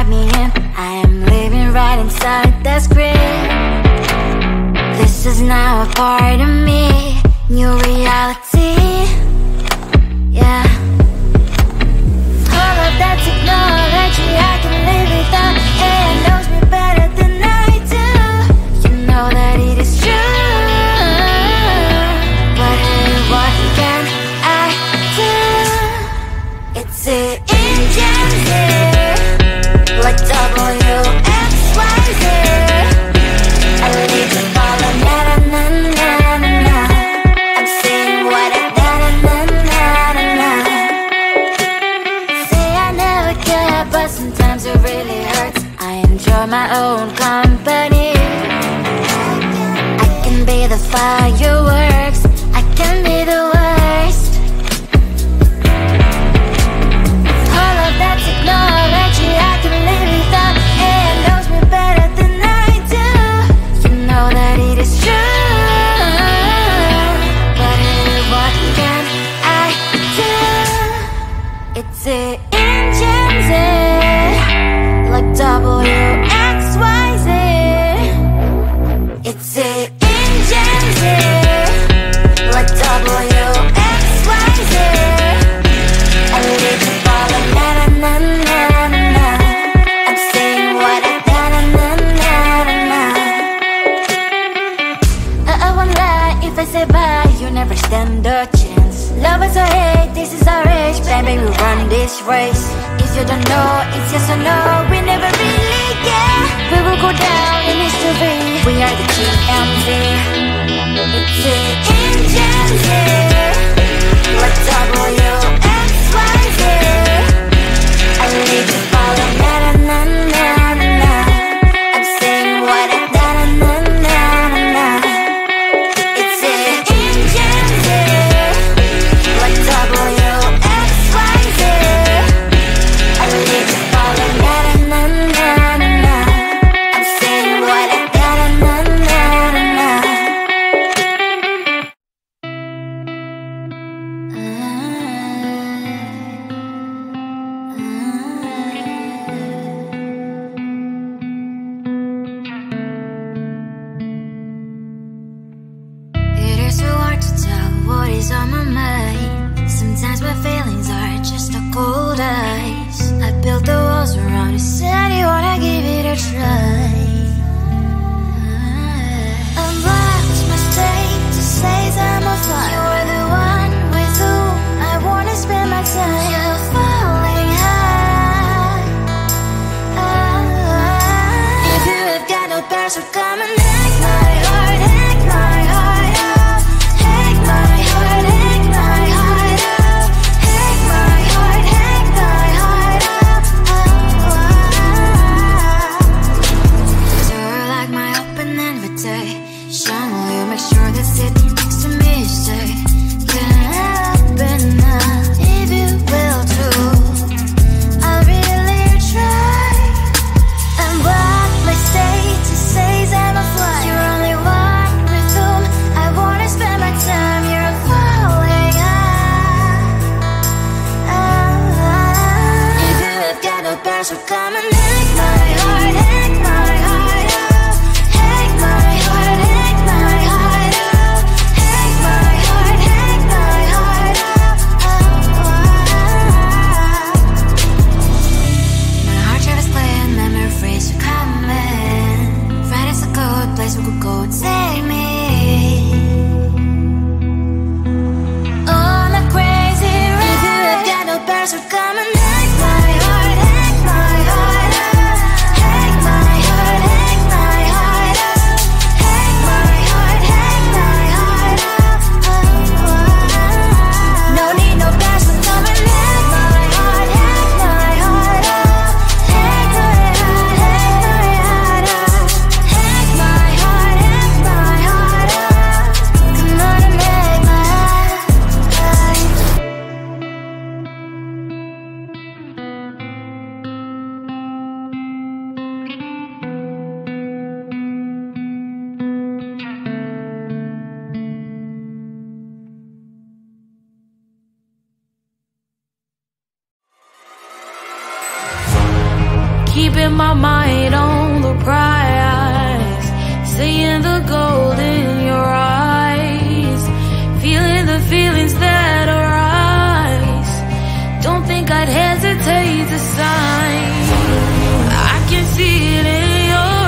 write me in. I am living right inside the script. This is now a part of me, new reality. Yeah. All of that technology I can live without. AI knows me better than I do. You know that it is true. But hey, what can I do? It's the engine here, like WXYZ. I need to follow na na na na na na. I'm saying what I na na na na na. Say I never care, but sometimes it really hurts. I enjoy my own company. I can be the fireworks, I can be the worst. All of that technology I can live without. AI knows me better than I do. You know that it is true. But hey, what can I do? It's the engines, like WXYZ. It's the engines, like WXYZ. I live to follow na na na na na na. I'm saying what I na na na na na na. I won't lie if I say bye, you never stand a chance. Love is or hate, this is our age. Baby, we run this race. If you don't know, it's yes or no. We never really get. We will go down in history. We are the GMZ. It's the engines here, like WXYZ. I need to follow na na na na na na. I'm saying what I na na na na na na. It's the engines here, like WXYZ. I need to follow na na na na na na. I'm saying what I na na na na na na. It is so hard to tell what is on my mind. Sometimes my feelings are just a cold ice. I built the walls around you, said you wanna give it a try. Unbox my state to say I'm a fly. You're the one with whom I wanna spend my time. You're falling high. If you have got no bears, so come and hack my heart, hack my heart up. Hack my heart, hack my heart up. Hack my heart, hack my heart up. You're like my open invitation. Will you make sure that sitting next to me is safe? Can I open up if you will too? I'll really try. And what my state to say I'm a fly. You're only one with whom I wanna spend my time. You're falling high. If you have got no bears, so come and hack my heart, hack my heart up. Hack my heart, hack my heart up. Hack my heart, my mind on the prize, seeing the gold in your eyes, feeling the feelings that arise. Don't think I'd hesitate to sign. I can see it in your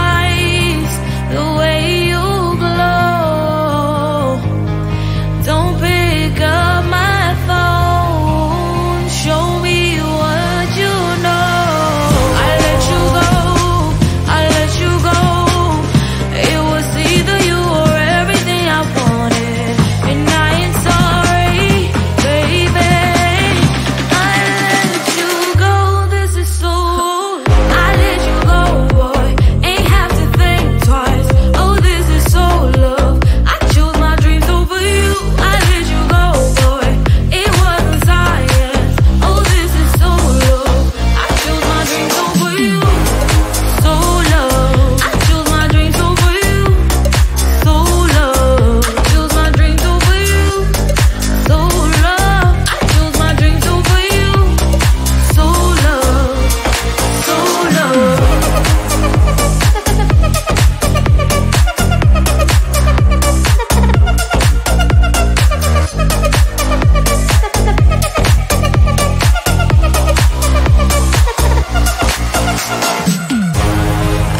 eyes, the way you glow. Don't pick up my phone, show me what you know. I let you go, I let you go. It was either you or everything I wanted, and I ain't sorry, baby. I let you go, this is so. I let you go, boy, ain't have to think twice. Oh, this is so love. I chose my dreams over you. I let you go, boy, it wasn't science. Oh, this is so love. I chose my dreams over you. So love. I chose my dreams over you. So love. Chose my dreams over you. So love. I chose my dreams over you. So love. So love.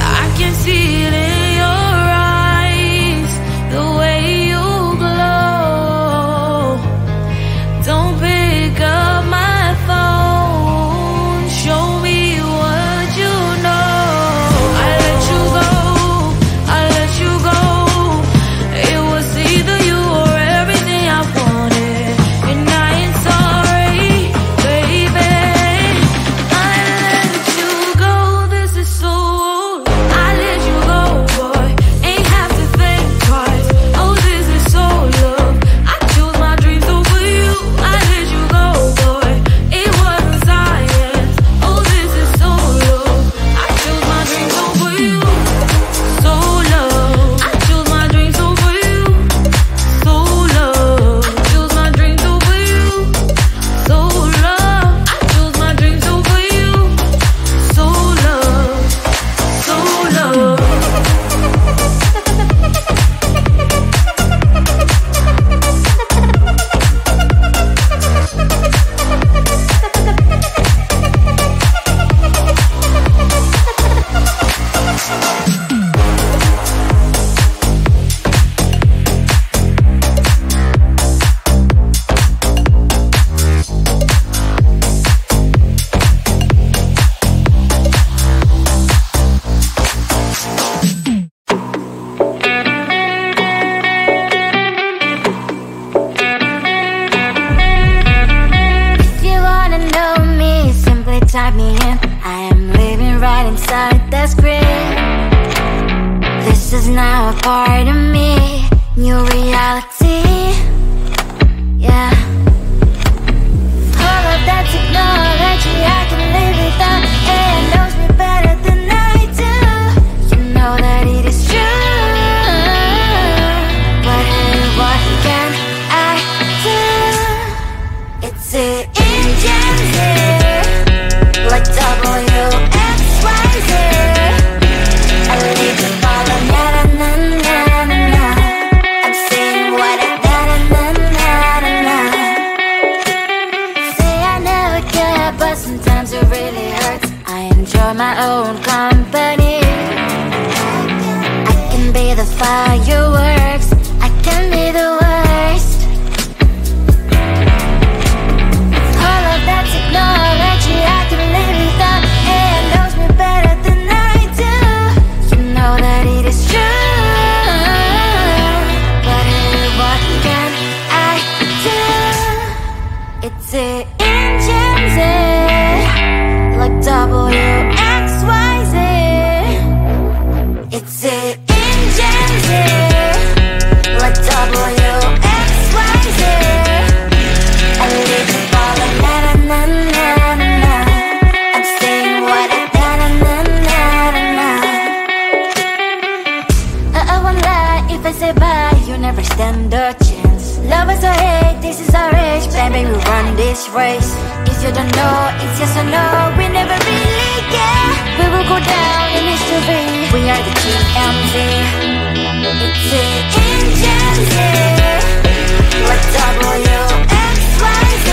I can see it in your eyes, the way you glow. Don't pick up my phone, show me what you know. I let you go, I let you go. It was either you or everything I wanted, and I ain't sorry, baby. I let you go, this is so. I let you go, boy, ain't have to think twice. Oh, this is so love. I chose my dreams over you. I let you go, boy, it wasn't science. Oh, this is so love. I chose my dreams over you. So love. I chose my dreams over you. So love. Chose my dreams over you. So love. I chose my dreams over you. So love. So love. If you wanna know me, simply type me in. I am living right inside that screen. This is now a part of me, new reality. Yeah. All of that technology I can live without, and knows me better than I do. You know that it is true. But hey, what can I do? It's the engines here, like WXYZ. I leave you falling, na na na na na na. I'm saying what I na na na na na na. Say I never care, but sometimes it really hurts. I enjoy my own company. I can be the fireworks, I can be the worst. All of that technology I can live without, and knows me better than I do. You know that it is true. But hey, what can I do? It's the engines, like WXYZ. It's the engines, like WXYZ. I live you falling, na na na na na na. I'm saying what I na na na na na na. I won't lie if I say bye, you never stand a chance. Love us or hate, this is our age, baby, we run this race. If you don't know, it's yes or no, we never really care. We will go down in history, we are the GMZ. It's the engine here, like WXYZ.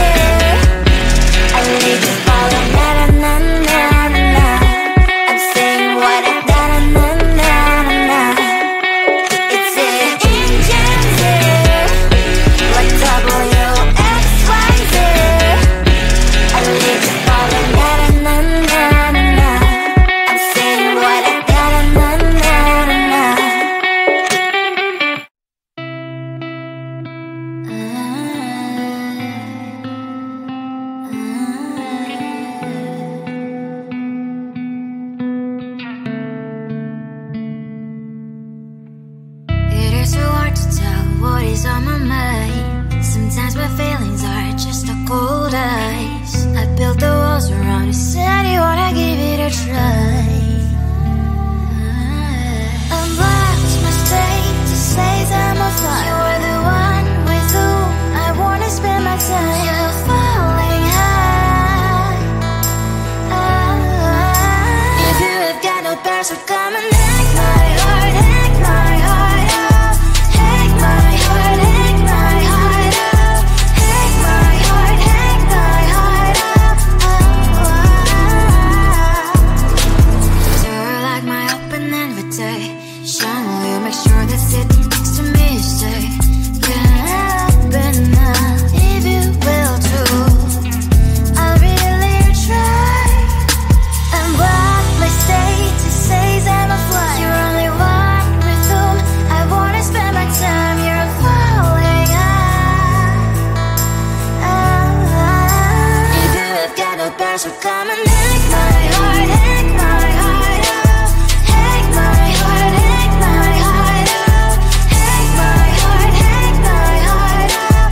I need to follow, na na na na na. I'm saying what I na na na na na. It's the engine here, like WXYZ. I need to follow, na na na na na. I'm saying what I na na na na na. It is so hard to tell what is on my mind. Sometimes my feelings are just a cold ice. I built the walls around you, said you wanna give it a try. Unlocked my state to say that I'm a fly. You are the one with whom I wanna spend my time. You're falling high. If you have got no bears, so come and hack my heart, hack my heart out. Hack my heart, hack my heart out. Hack my heart, hack my heart out. You're like my open invitation. Will you make sure that sitting next to me is safe? Yeah, open up if you will too. I'll really try. And what my state to say I'm a fly. You're only one with whom I wanna spend my time. You're falling high. If you have got no bears, so come and hack my heart, hack my heart out. Hack my heart, hack my heart out. Hack my heart, hack my heart out.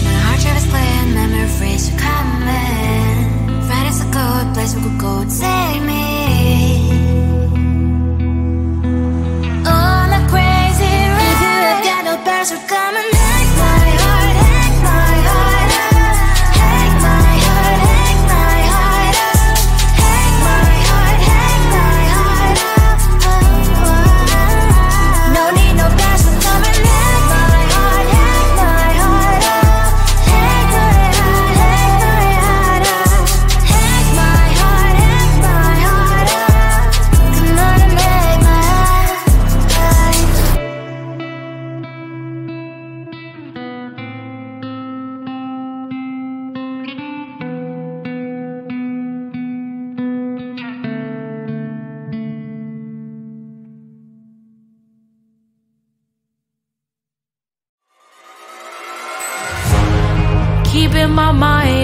My heart drives clear, memories are coming. Right as a good place we could go, take me. On a crazy ride. If you have got no bears, so come and hack my heart, hack my heart out. Hack my heart, hack my heart out. Hack my heart, hack my heart out. No need no bears, so come and hack my heart, hack my heart out. Hack my heart, hack my heart out. Hack my heart, hack my heart out. Come on and make my heart. Keeping my mind